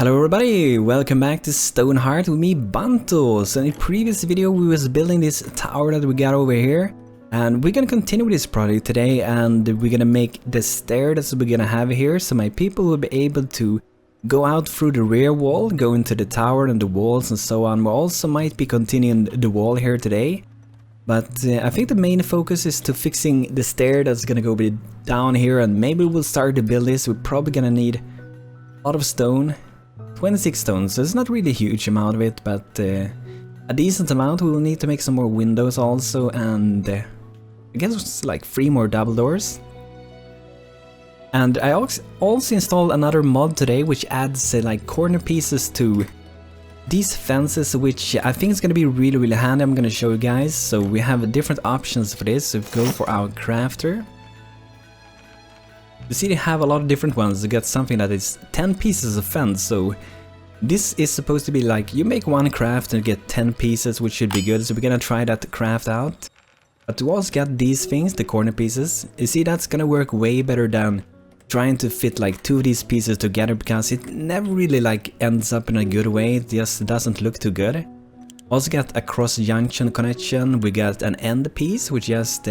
Hello everybody, welcome back to Stonehearth with me, Banto. So in the previous video we was building this tower that we got over here, and we're gonna continue with this project today, and we're gonna make the stair that we're gonna have here, so my people will be able to go out through the rear wall, go into the tower and the walls and so on. We also might be continuing the wall here today, but I think the main focus is to fixing the stair that's gonna go down here, and maybe we'll start to build this. We're probably gonna need a lot of stone. 26 stones, so it's not really a huge amount of it, but a decent amount. We will need to make some more windows also, and I guess it's like 3 more double doors. And I also installed another mod today which adds like corner pieces to these fences, which I think is going to be really handy. I'm going to show you guys. So we have different options for this. So if we go for our crafter, you see they have a lot of different ones. You get something that is 10 pieces of fence, so this is supposed to be like you make one craft and get 10 pieces, which should be good. So we're gonna try that craft out. But we also got these things, the corner pieces. You see, that's gonna work way better than trying to fit like 2 of these pieces together, because it never really like ends up in a good way. It just doesn't look too good. Also got a cross junction connection. We got an end piece, which just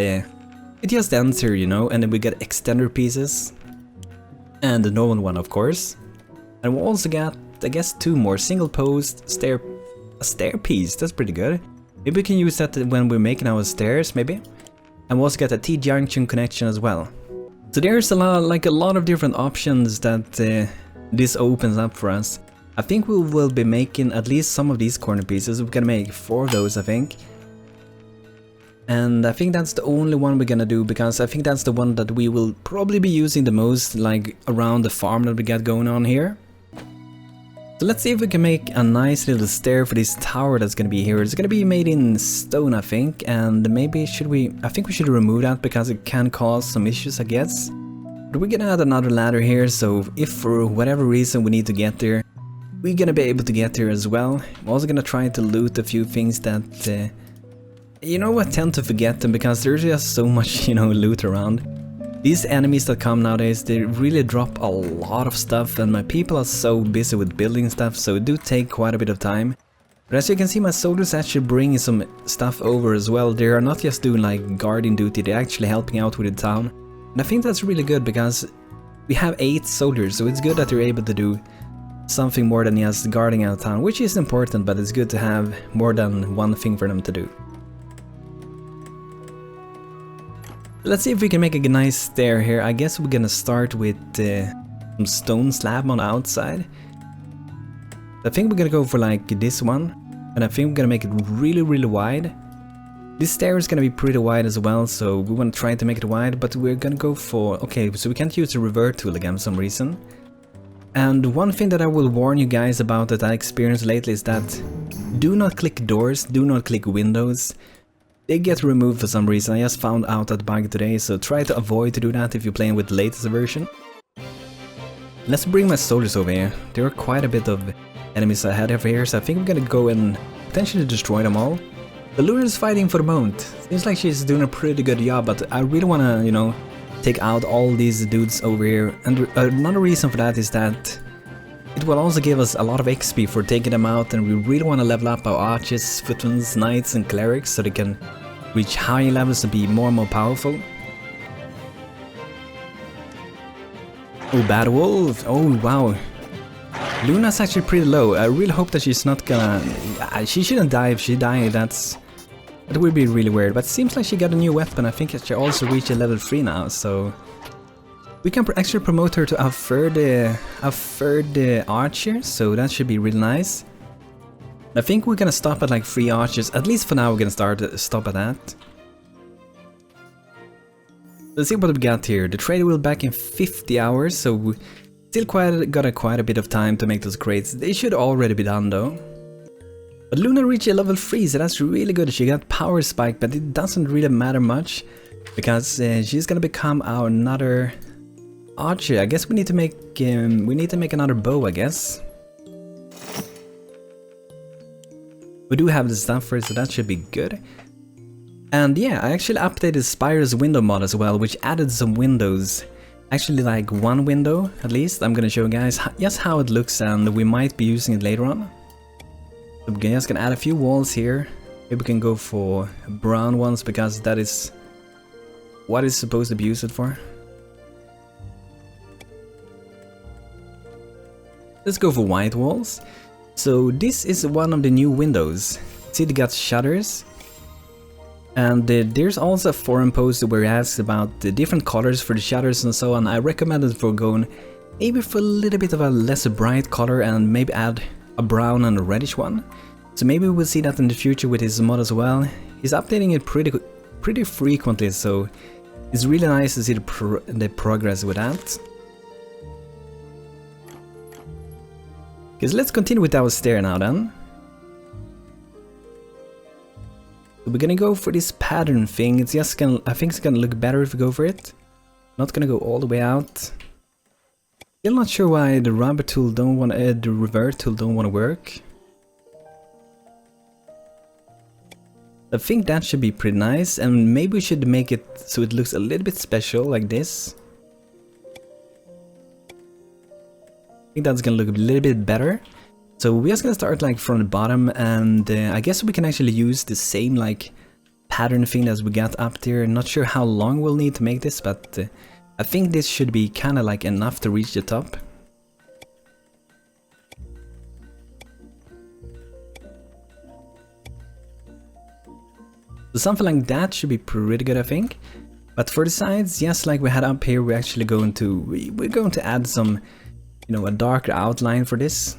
it just ends here, you know, and then we get extender pieces. And the normal one, of course. And we also got, I guess, 2 more single post a stair piece. That's pretty good. Maybe we can use that when we're making our stairs, maybe. And we also got a T-junction connection as well. So there's a lot of different options that this opens up for us. I think we will be making at least some of these corner pieces. We're gonna make 4 of those, I think. And I think that's the only one we're gonna do, because I think that's the one that we will probably be using the most, like around the farm that we got going on here. So let's see if we can make a nice little stair for this tower that's gonna be here. It's gonna be made in stone, I think, and maybe I think we should remove that because it can cause some issues, I guess. But we're gonna add another ladder here, so if for whatever reason we need to get there, we're gonna be able to get there as well. I'm also gonna try to loot a few things that you know, I tend to forget them because there's just so much, you know, loot around. These enemies that come nowadays, they really drop a lot of stuff, and my people are so busy with building stuff, so it do take quite a bit of time. But as you can see, my soldiers actually bring some stuff over as well. They are not just doing like guarding duty, they're actually helping out with the town. And I think that's really good because we have 8 soldiers, so it's good that they're able to do something more than just guarding our town, which is important, but it's good to have more than one thing for them to do. Let's see if we can make a nice stair here. I guess we're gonna start with some stone slab on the outside. I think we're gonna go for like this one, and I think we're gonna make it really wide. This stair is gonna be pretty wide as well, so we want to try to make it wide, but we're gonna go for... Okay, so we can't use the revert tool again for some reason. And one thing that I will warn you guys about that I experienced lately is that do not click doors, do not click windows. They get removed for some reason. I just found out that bug today, so try to avoid to do that if you're playing with the latest version. Let's bring my soldiers over here. There are quite a bit of enemies ahead over here, so I think we're gonna go and potentially destroy them all. The Luna is fighting for the moment. Seems like she's doing a pretty good job, but I really wanna, you know, take out all these dudes over here. And another reason for that is that it will also give us a lot of XP for taking them out, and we really want to level up our archers, footmen, knights and clerics so they can reach higher levels to be more and more powerful. Oh, bad wolf! Oh wow, Luna's actually pretty low. I really hope that she's not gonna... she shouldn't die. If she dies, that would be really weird, but it seems like she got a new weapon. I think she also reached a level 3 now, so we can actually promote her to a third archer, so that should be really nice. I think we're gonna stop at like 3 archers, at least for now. We're gonna stop at that. Let's see what we got here. The trader will be back in 50 hours, so we still got quite a bit of time to make those crates. They should already be done though. But Luna reached a level 3, so that's really good. She got power spike, but it doesn't really matter much because she's gonna become our another archer. I guess we need to make another bow, I guess. We do have the stuff for it, so that should be good. And yeah, I actually updated Spire's window mod as well, which added some windows Actually like one window at least. I'm gonna show you guys just how it looks, and we might be using it later on. So we're just gonna add a few walls here. Maybe we can go for brown ones because that is what it's supposed to be used for. Let's go for white walls. So this is one of the new windows. See, it got shutters. And there's also a forum post where it asks about the different colors for the shutters and so on. I recommend it for going maybe for a little bit of a less bright color and maybe add a brown and a reddish one. So maybe we'll see that in the future with his mod as well. He's updating it pretty frequently, so it's really nice to see the progress with that. Okay, so let's continue with our stair now then. So we're gonna go for this pattern thing. It's just gonna, I think it's gonna look better if we go for it. Not gonna go all the way out. Still not sure why the rubber tool don't want the revert tool don't want to work. I think that should be pretty nice, and maybe we should make it so it looks a little bit special like this. I think that's gonna look a little bit better. So we're just gonna start like from the bottom, and I guess we can actually use the same like pattern thing as we got up there. Not sure how long we'll need to make this, but I think this should be kind of like enough to reach the top. So something like that should be pretty good, I think. But for the sides, just like we had up here, we're actually going to add some, you know, a darker outline for this.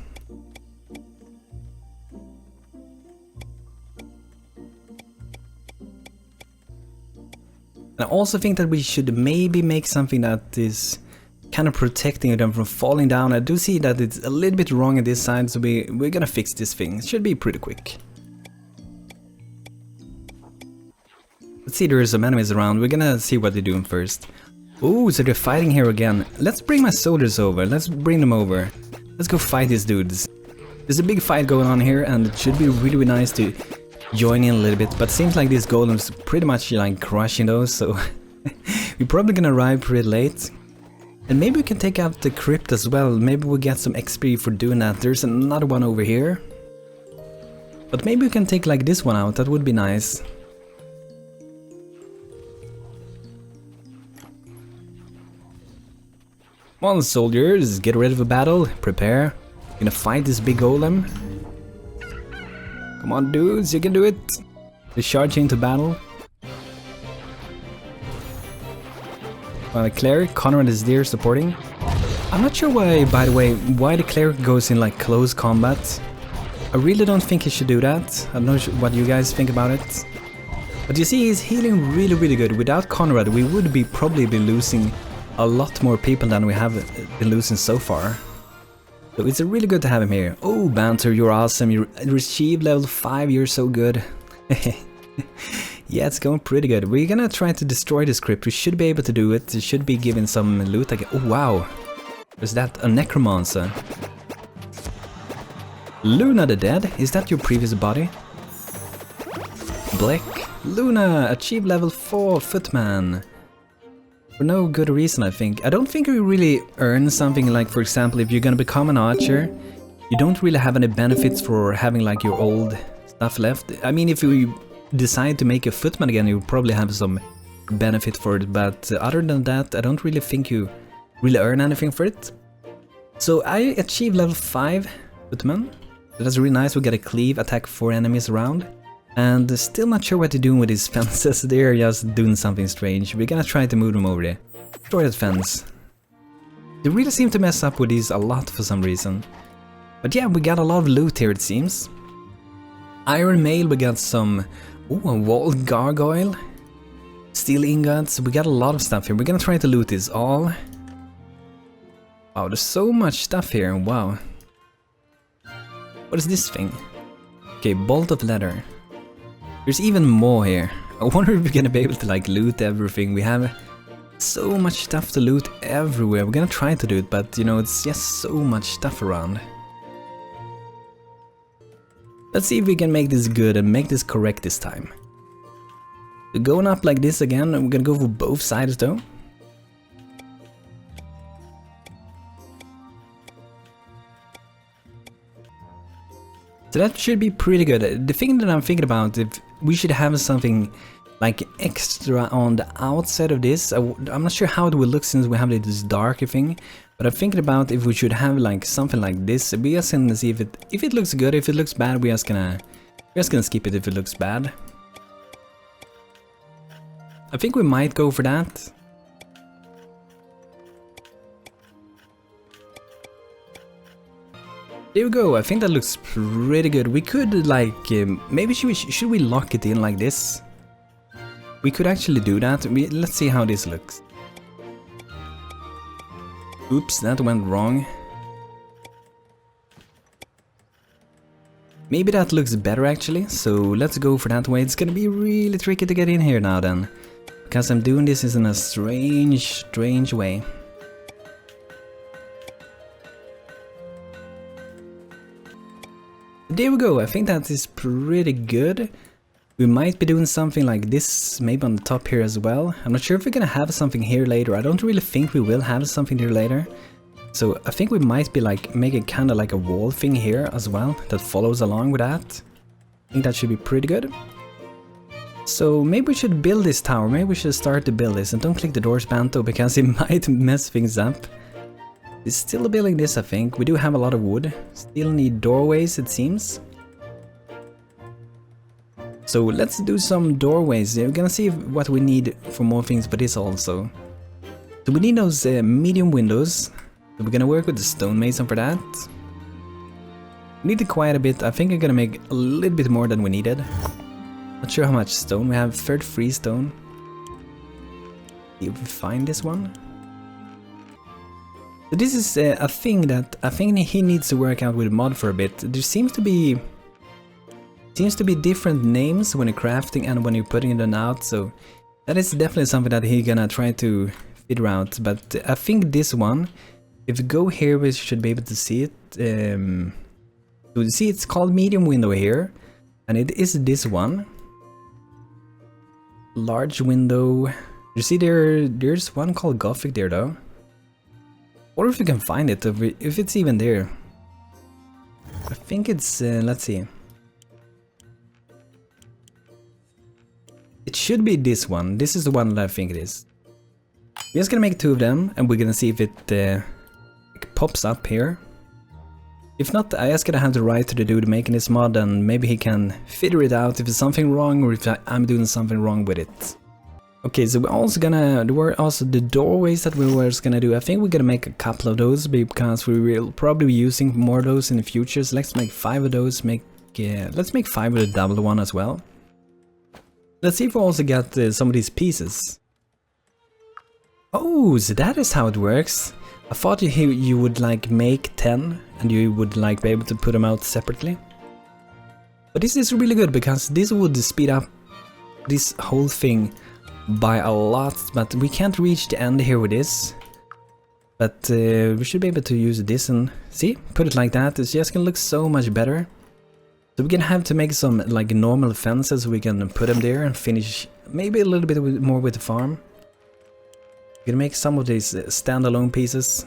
And I also think that we should maybe make something that is kind of protecting them from falling down. I do see that it's a little bit wrong on this side, so we're gonna fix this thing. It should be pretty quick. Let's see, there are some enemies around. We're gonna see what they're doing first. Oh, so they're fighting here again. Let's bring my soldiers over. Let's bring them over. Let's go fight these dudes. There's a big fight going on here, and it should be really nice to join in a little bit. But seems like these golems pretty much like crushing those, so we're probably gonna arrive pretty late. And maybe we can take out the crypt as well. Maybe we'll get some XP for doing that. There's another one over here. But maybe we can take like this one out. That would be nice. Come on, soldiers, get ready for battle, prepare. We're gonna fight this big golem. Come on, dudes, you can do it. Let's charge into battle. Well, the cleric, Conrad is there supporting. I'm not sure why, by the way, why the cleric goes in like close combat. I really don't think he should do that. I don't know what you guys think about it. But you see, he's healing really good. Without Conrad, we would probably be losing a lot more people than we have been losing so far. So it's really good to have him here. Oh, Banter, you're awesome. You achieved level 5, you're so good. Yeah, it's going pretty good. We're gonna try to destroy this crypt. We should be able to do it. It should be given some loot again. Oh, wow. Is that a Necromancer? Luna the Dead? Is that your previous body? Black. Luna, achieved level 4, Footman. For no good reason, I think. I don't think you really earn something like, for example, if you're gonna become an archer, you don't really have any benefits for having like your old stuff left. I mean, if you decide to make a footman again, you probably have some benefit for it, but other than that, I don't really think you really earn anything for it. So I achieved level 5 footman. So that's really nice. We get a cleave, attack 4 enemies around. And still not sure what they're doing with these fences. They're just doing something strange. We're gonna try to move them over there. Destroy that fence. They really seem to mess up with these a lot for some reason. But yeah, we got a lot of loot here, it seems. Iron mail, we got some... Ooh, a walled gargoyle. Steel ingots, we got a lot of stuff here. We're gonna try to loot this all. Wow, there's so much stuff here, wow. What is this thing? Okay, bolt of leather. There's even more here. I wonder if we're gonna be able to like loot everything. We have so much stuff to loot everywhere. We're gonna try to do it, but you know, it's just so much stuff around. Let's see if we can make this good and make this correct this time. We're going up like this again, and we're gonna go for both sides though. So that should be pretty good. The thing that I'm thinking about, if we should have something like extra on the outside of this. I'm not sure how it will look since we have this darker thing, but I'm thinking about if we should have like something like this. We just gonna see if it looks good. If it looks bad, we're just gonna skip it if it looks bad. I think we might go for that. There we go. I think that looks pretty good. We could like maybe should we lock it in like this? We could actually do that. Let's see how this looks. Oops, that went wrong. Maybe that looks better actually, so let's go for that way. It's gonna be really tricky to get in here now then, because I'm doing this in a strange way. There we go, I think that is pretty good. We might be doing something like this, maybe on the top here as well. I'm not sure if we're gonna have something here later. I don't really think we will have something here later. So I think we might be like making kind of like a wall thing here as well that follows along with that. I think that should be pretty good. So maybe we should build this tower. Maybe we should start to build this, and don't click the doors Banto because it might mess things up. It's still building this, I think. We do have a lot of wood. Still need doorways, it seems. So let's do some doorways. We're gonna see what we need for more things for this also. So we need those medium windows. So we're gonna work with the stonemason for that. We need quite a bit. I think I'm gonna make a little bit more than we needed. Not sure how much stone. We have 33 stone. See if we find this one. So this is a thing that I think he needs to work out with mod for a bit. There seems to be different names when you're crafting and when you're putting them out, so that is definitely something that he's gonna try to figure out. But I think this one, if you go here, we should be able to see it. So you see it's called medium window here, and it is this one. Large window. You see there's one called Gothic there though. Or if you can find it, if it's even there. I think it's, let's see. It should be this one. This is the one that I think it is. We're just gonna make two of them, and we're gonna see if it pops up here. If not, I just gonna have to write to the dude making this mod, and maybe he can figure it out if it's something wrong or if I'm doing something wrong with it. Okay, so there were also the doorways that we were just gonna do. I think we're gonna make a couple of those because we will probably be using more of those in the future. So let's make 5 of those. Let's make 5 with a double one as well. Let's see if we also got some of these pieces. Oh, so that is how it works. I thought you would like make 10 and you would like be able to put them out separately. But this is really good because this would speed up this whole thing by a lot, but we can't reach the end here with this. But we should be able to use this and see, put it like that. It's just gonna look so much better. So we're gonna have to make some like normal fences. We can put them there and finish maybe a little bit more with the farm. We're gonna make some of these standalone pieces.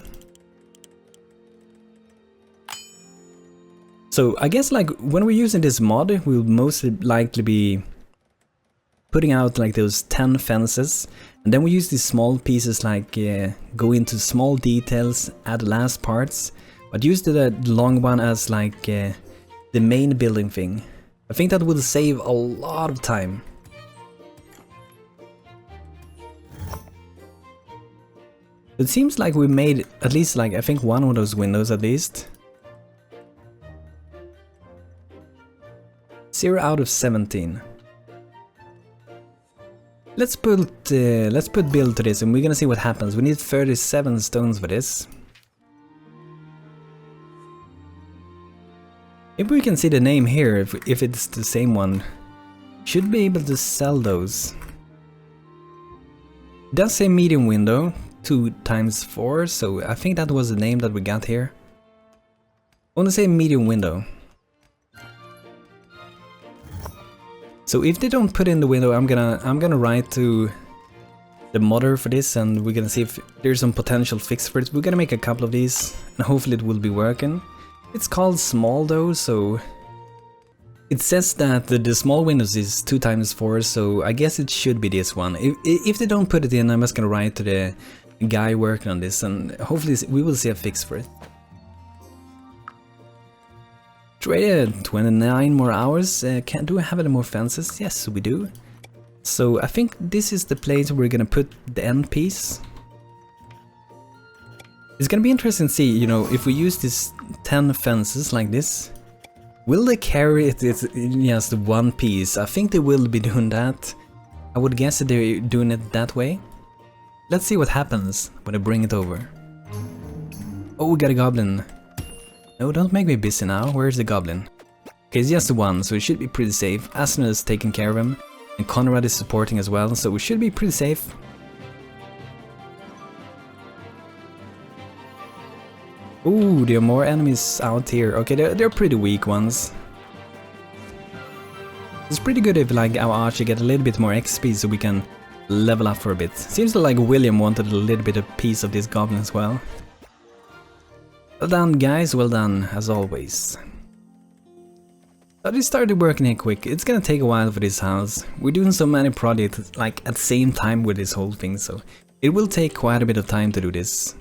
So I guess like when we're using this mod, we'll mostly likely be putting out like those 10 fences, and then we use these small pieces like go into small details, add last parts, but use the long one as like the main building thing. I think that will save a lot of time. It seems like we made at least like I think one of those windows at least. 0 out of 17. Let's put build to this and we're gonna see what happens. We need 37 stones for this. If we can see the name here, if it's the same one, should be able to sell those. It does say medium window, 2 times 4, so I think that was the name that we got here. I want to say medium window. So if they don't put in the window, I'm gonna write to the modder for this, and we're gonna see if there's some potential fix for it. We're gonna make a couple of these, and hopefully it will be working. It's called small though, so It says that the small windows is 2 times 4, so I guess it should be this one. If they don't put it in, I'm just gonna write to the guy working on this, and hopefully we will see a fix for it. Traded 29 more hours. Do I have any more fences? Yes, we do. So I think this is the place where we're gonna put the end piece. It's gonna be interesting to see, you know, if we use these 10 fences like this, will they carry it in just one piece? I think they will be doing that. I would guess that they're doing it that way. Let's see what happens when I bring it over. Oh, we got a goblin. No, don't make me busy now. Where's the goblin? Okay, it's just the one, so it should be pretty safe. Asna is taking care of him, and Conrad is supporting as well, so we should be pretty safe. Ooh, there are more enemies out here. Okay, they're pretty weak ones. It's pretty good if like our archer get a little bit more XP so we can level up for a bit. Seems like William wanted a little bit of piece of this goblin as well. Well done guys, well done as always. I just started working here quick. It's gonna take a while for this house. We're doing so many projects like at the same time with this whole thing, so it will take quite a bit of time to do this.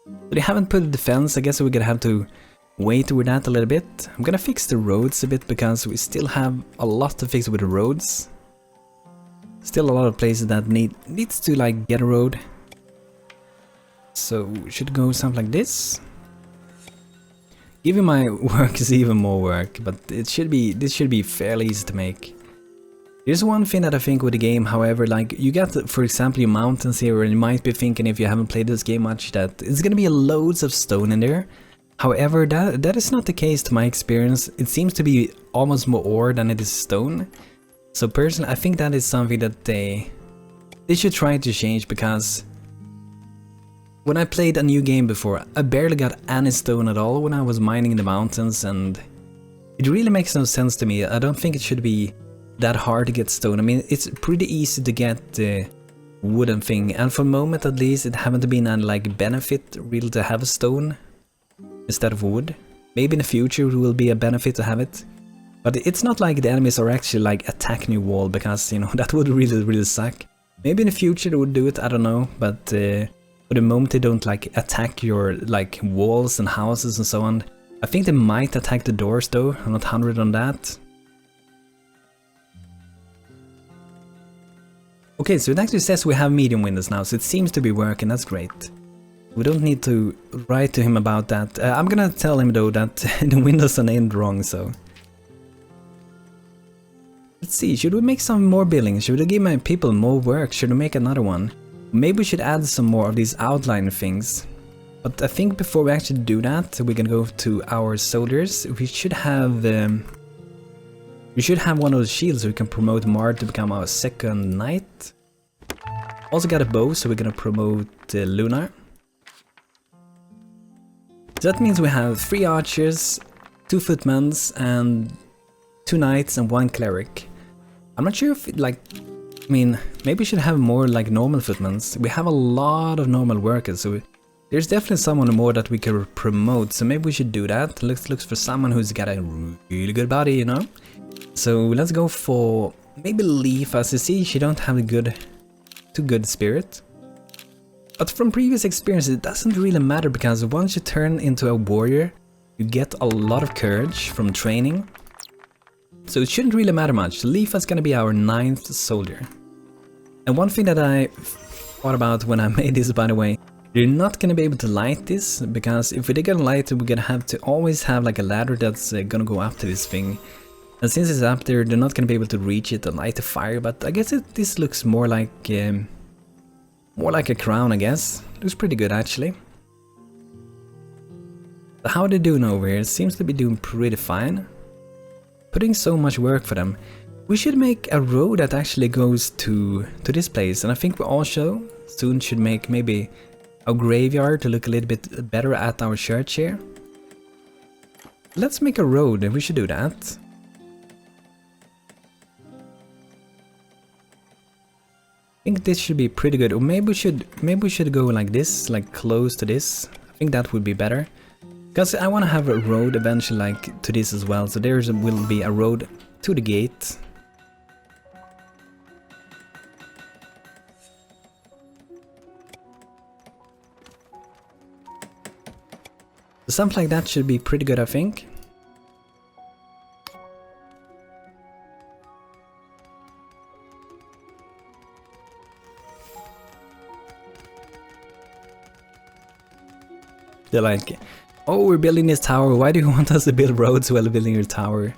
But they haven't put a defense. I guess we're gonna have to wait with that a little bit. I'm gonna fix the roads a bit because we still have a lot to fix with the roads. Still a lot of places that needs to like get a road. So we should go something like this. Giving my work is even more work, but this should be fairly easy to make. There's one thing that I think with the game, however, like you got, for example, your mountains here, and you might be thinking if you haven't played this game much that it's gonna be loads of stone in there. However, that is not the case to my experience. It seems to be almost more ore than it is stone. So personally, I think that is something that they should try to change, because when I played a new game before, I barely got any stone at all when I was mining in the mountains, and it really makes no sense to me. I don't think it should be that hard to get stone. I mean, it's pretty easy to get the wooden thing, and for the moment at least it haven't been any like benefit really to have a stone instead of wood. Maybe in the future it will be a benefit to have it, but it's not like the enemies are actually like attacking your wall, because you know that would really suck. Maybe in the future they would do it, I don't know, but for the moment they don't like attack your like walls and houses and so on. I think they might attack the doors though, I'm not 100 on that. Okay, so it actually says we have medium windows now, so it seems to be working, that's great. We don't need to write to him about that. I'm gonna tell him though that the windows are named wrong, so... Let's see, should we make some more buildings? Should we give my people more work? Should we make another one? Maybe we should add some more of these outline things. But I think before we actually do that, we can go to our soldiers. We should have one of those shields so we can promote Mar to become our second knight. Also got a bow, so we're gonna promote Lunar. So that means we have 3 archers, 2 footmen, and 2 knights and 1 cleric. I'm not sure if like, I mean, maybe we should have more like normal footmen. We have a lot of normal workers, so there's definitely someone more that we can promote. So maybe we should do that. Let's look for someone who's got a really good body, you know. So let's go for maybe Leaf. As you see, she don't have a too good spirit. But from previous experience, it doesn't really matter, because once you turn into a warrior, you get a lot of courage from training. So it shouldn't really matter much. Leaf is gonna be our 9th soldier. And one thing that I thought about when I made this, by the way, you're not gonna be able to light this, because if we're gonna light it, we're gonna have to always have like a ladder that's gonna go up to this thing. And since it's up there, they're not gonna be able to reach it and light the fire. But I guess this looks more like a crown. I guess looks pretty good actually. But how are they doing over here? Seems to be doing pretty fine. Putting so much work for them. We should make a road that actually goes to this place, and I think we also soon should make maybe a graveyard to look a little bit better at our church here. Let's make a road, and we should do that. I think this should be pretty good, or maybe we should go like this, like close to this. I think that would be better. Because I want to have a road eventually like to this as well, so there will be a road to the gate. Something like that should be pretty good, I think. They're like, oh, we're building this tower, why do you want us to build roads while building your tower?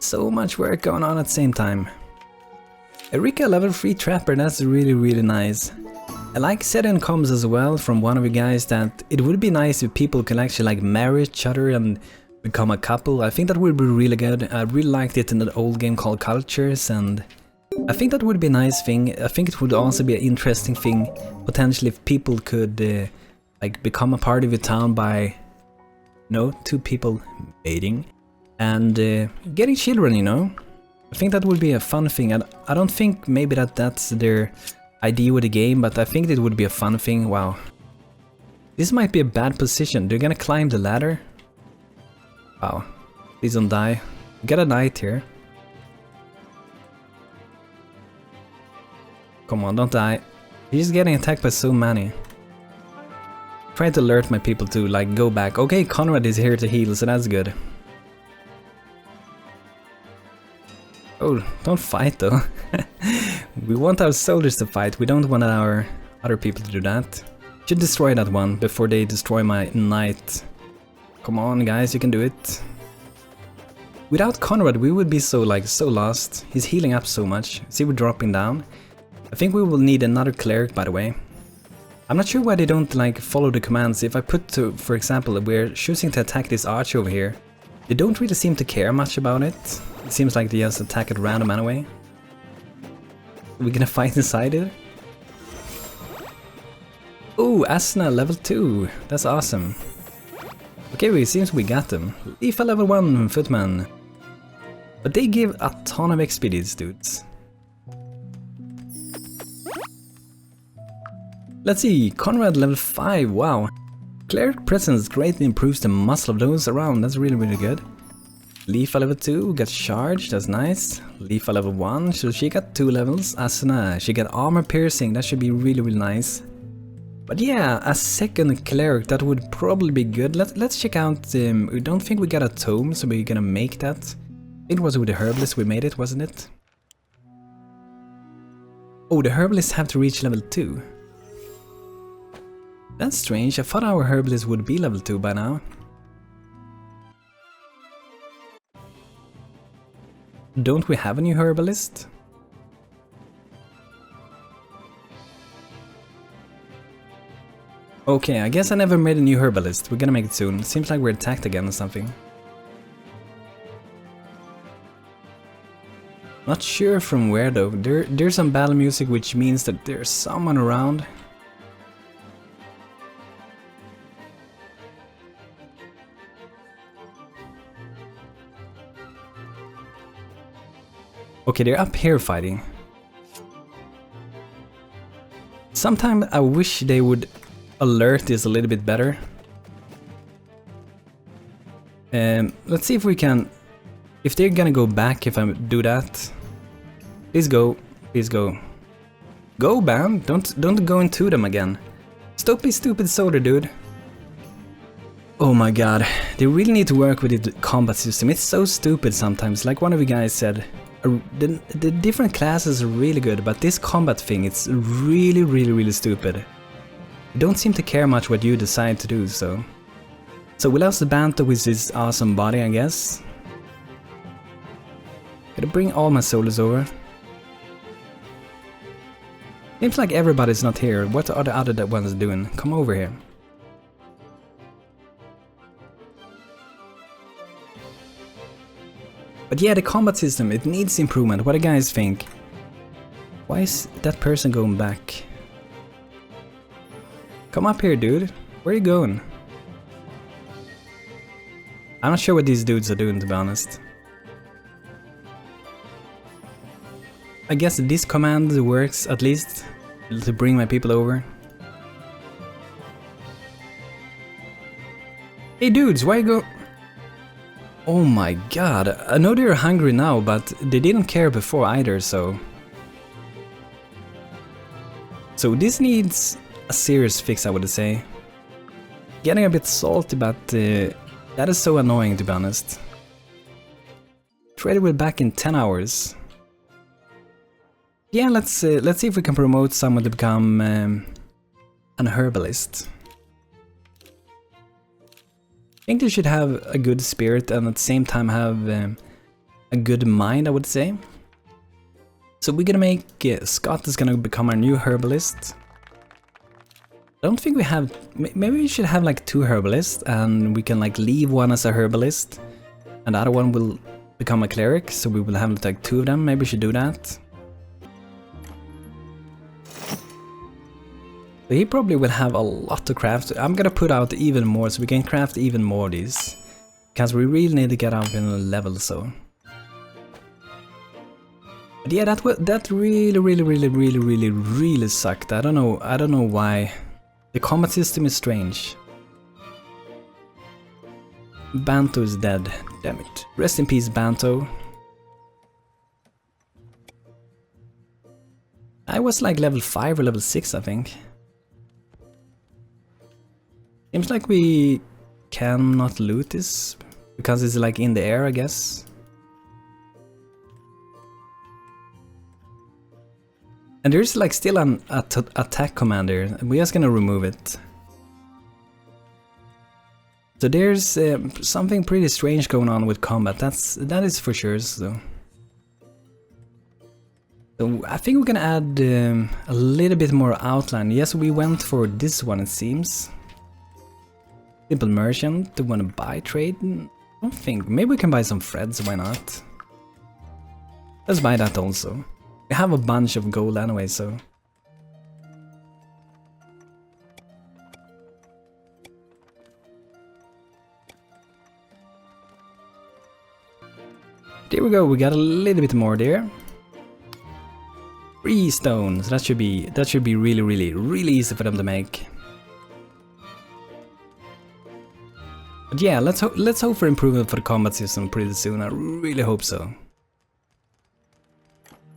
So much work going on at the same time. Erika level 3 trapper, that's really nice. I like said in comments as well from one of you guys that it would be nice if people can actually like marry each other and become a couple. I think that would be really good. I really liked it in the old game called Cultures, and I think that would be a nice thing. I think it would also be an interesting thing potentially if people could like become a part of your town by, two people mating and getting children, you know. I think that would be a fun thing, and I don't think maybe that's their idea with the game, but I think it would be a fun thing. Wow. This might be a bad position. They're gonna climb the ladder. Wow. Please don't die. Get a knight here. Come on, don't die. He's getting attacked by so many. Trying to alert my people to like go back. Okay, Conrad is here to heal, so that's good. Oh, don't fight though. We want our soldiers to fight, we don't want our other people to do that. Should destroy that one before they destroy my knight. Come on guys, you can do it. Without Conrad we would be so lost. He's healing up so much. See, we're dropping down. I think we will need another cleric, by the way. I'm not sure why they don't like follow the commands. If I put to, for example, we're choosing to attack this arch over here, they don't really seem to care much about it. It seems like they just attack at random anyway. We're gonna fight inside it. Oh, Asna level 2. That's awesome. Okay, well, it seems we got them. Leaf level 1 footman. But they give a ton of XP, these dudes. Let's see, Conrad level 5, wow. Cleric presence greatly improves the muscle of those around, that's really good. Leafa level 2 got charged, that's nice. Leafa level 1, so she got 2 levels. Asuna, she got armor piercing, that should be really nice. But yeah, a second cleric, that would probably be good. Let's check out, we don't think we got a tome, so we're gonna make that. It was with the herbalist we made it, wasn't it? Oh, the herbalists have to reach level 2. That's strange, I thought our herbalist would be level 2 by now. Don't we have a new herbalist? Okay, I guess I never made a new herbalist. We're gonna make it soon. Seems like we're attacked again or something. Not sure from where though. There's some battle music, which means that there's someone around. Okay, they're up here fighting. Sometimes I wish they would alert this a little bit better. Let's see if we can... If they're gonna go back if I do that. Please go. Please go. Go, Bam! Don't go into them again. Stop this stupid soldier, dude. Oh my god. They really need to work with the combat system. It's so stupid sometimes. Like one of you guys said. The different classes are really good, but this combat thing, it's really stupid. You don't seem to care much what you decide to do, so... So we lost the Banto with his awesome body, I guess. Gotta bring all my soldiers over. Seems like everybody's not here. What are the other ones doing? Come over here. But yeah, the combat system, it needs improvement. What do you guys think? Why is that person going back? Come up here, dude. Where are you going? I'm not sure what these dudes are doing, to be honest. I guess this command works, at least, to bring my people over. Hey dudes, why you go? Oh my god, I know they're hungry now, but they didn't care before either, so... So this needs a serious fix, I would say. Getting a bit salty, but that is so annoying, to be honest. Trade will back in 10 hours. Yeah, let's see if we can promote someone to become an herbalist. I think they should have a good spirit and at the same time have a good mind, I would say. So we're gonna make Scott is gonna become our new herbalist. I don't think we have... Maybe we should have like 2 herbalists and we can like leave one as a herbalist and the other one will become a cleric, so we will have like 2 of them. Maybe we should do that. So he probably will have a lot to craft. I'm gonna put out even more so we can craft even more of these. Because we really need to get up in a level, so... But yeah, that really sucked. I don't know why. The combat system is strange. Banto is dead. Damn it. Rest in peace, Banto. I was like level 5 or level 6, I think. Seems like we cannot loot this because it's like in the air, I guess. And there's like still an attack commander. We're just gonna remove it. So there's something pretty strange going on with combat. That is for sure. So I think we're gonna add a little bit more outline. Yes, we went for this one, it seems. Simple merchant. Do you want to buy trade? I don't think. Maybe we can buy some threads. Why not? Let's buy that also. We have a bunch of gold anyway, so... There we go, we got a little bit more there. 3 stones, that should be really easy for them to make. But yeah, let's hope for improvement for the combat system pretty soon. I really hope so.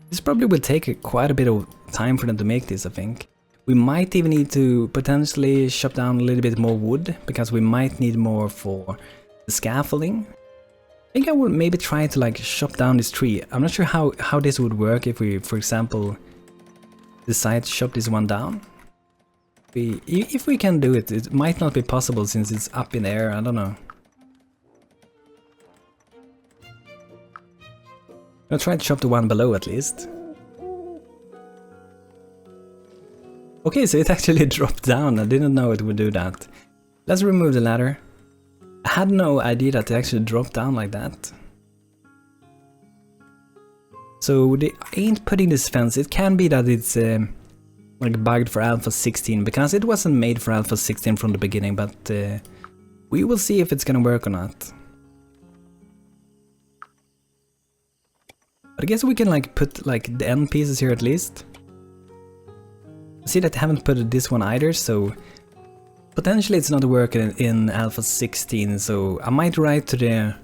This probably will take quite a bit of time for them to make this, I think. We might even need to potentially chop down a little bit more wood, because we might need more for the scaffolding. I think I will maybe try to like chop down this tree. I'm not sure how this would work if we, for example, decide to chop this one down. If we can do it, it might not be possible since it's up in the air, I don't know. I'll try to chop the one below at least. Okay, so it actually dropped down. I didn't know it would do that. Let's remove the ladder. I had no idea that it actually dropped down like that. So they ain't putting this fence. It can be that it's like bugged for Alpha 16, because it wasn't made for Alpha 16 from the beginning, but we will see if it's gonna work or not. But I guess we can like put like the end pieces here at least. See that I haven't put this one either, so potentially it's not working in Alpha 16, so I might write to the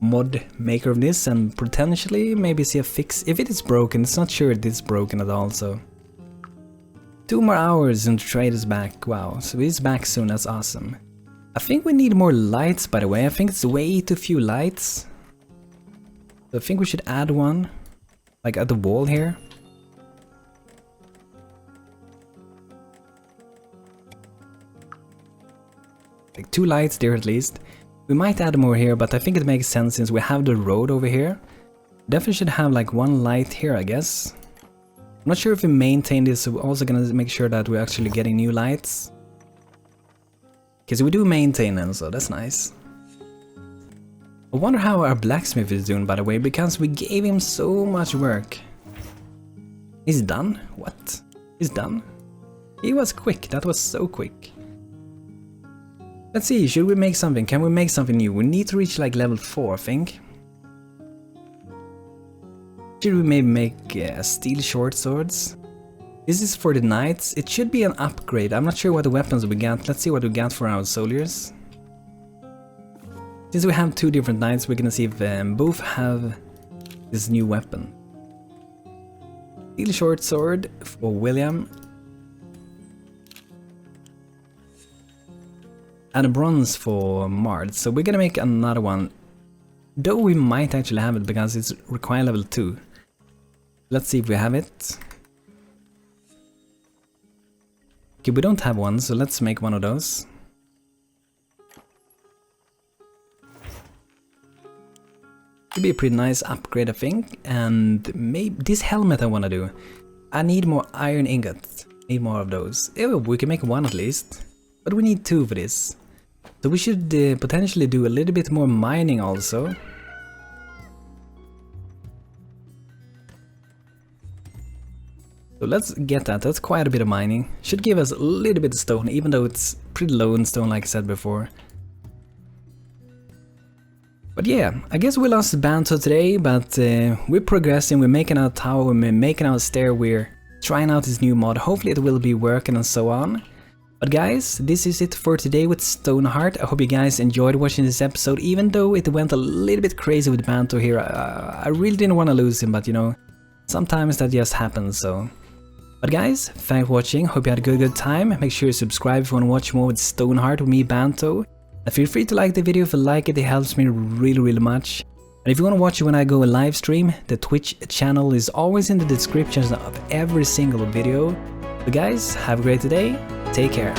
mod maker of this and potentially maybe see a fix. If it is broken, it's not sure it is broken at all, so... 2 more hours and the trade is back. Wow, so he's back soon, that's awesome. I think we need more lights, by the way. I think it's way too few lights. So I think we should add one, like at the wall here. Like 2 lights there at least. We might add more here, but I think it makes sense since we have the road over here. Definitely should have like 1 light here, I guess. I'm not sure if we maintain this, so we're also gonna make sure that we're actually getting new lights. Because we do maintain them, so that's nice. I wonder how our blacksmith is doing, by the way, because we gave him so much work. He's done? What? He's done? He was quick, that was so quick. Let's see, should we make something? Can we make something new? We need to reach like level 4, I think. Should we maybe make steel short swords? This is for the knights. It should be an upgrade. I'm not sure what the weapons we got. Let's see what we got for our soldiers. Since we have two different knights, we're gonna see if both have this new weapon. Steel short sword for William. And a bronze for Mard. So we're gonna make another one. Though we might actually have it because it's require level 2. Let's see if we have it. Okay, we don't have one, so let's make one of those. Could be a pretty nice upgrade, I think. And maybe this helmet I wanna do. I need more iron ingots. Need more of those. Oh, we can make one at least. But we need 2 for this. So we should potentially do a little bit more mining also. So let's get that. That's quite a bit of mining. Should give us a little bit of stone, even though it's pretty low in stone like I said before. But yeah, I guess we lost Banto today, but we're progressing, we're making our tower, we're making our stair, we're trying out this new mod, hopefully it will be working and so on. But guys, this is it for today with Stonehearth. I hope you guys enjoyed watching this episode, even though it went a little bit crazy with Banto here. I really didn't want to lose him, but you know, sometimes that just happens, so... But guys, thanks for watching, hope you had a good time. Make sure you subscribe if you want to watch more with Stonehearth with me, Banto. And feel free to like the video if you like it, it helps me really much. And if you want to watch it when I go a live stream, the Twitch channel is always in the description of every single video. So guys, have a great day, take care.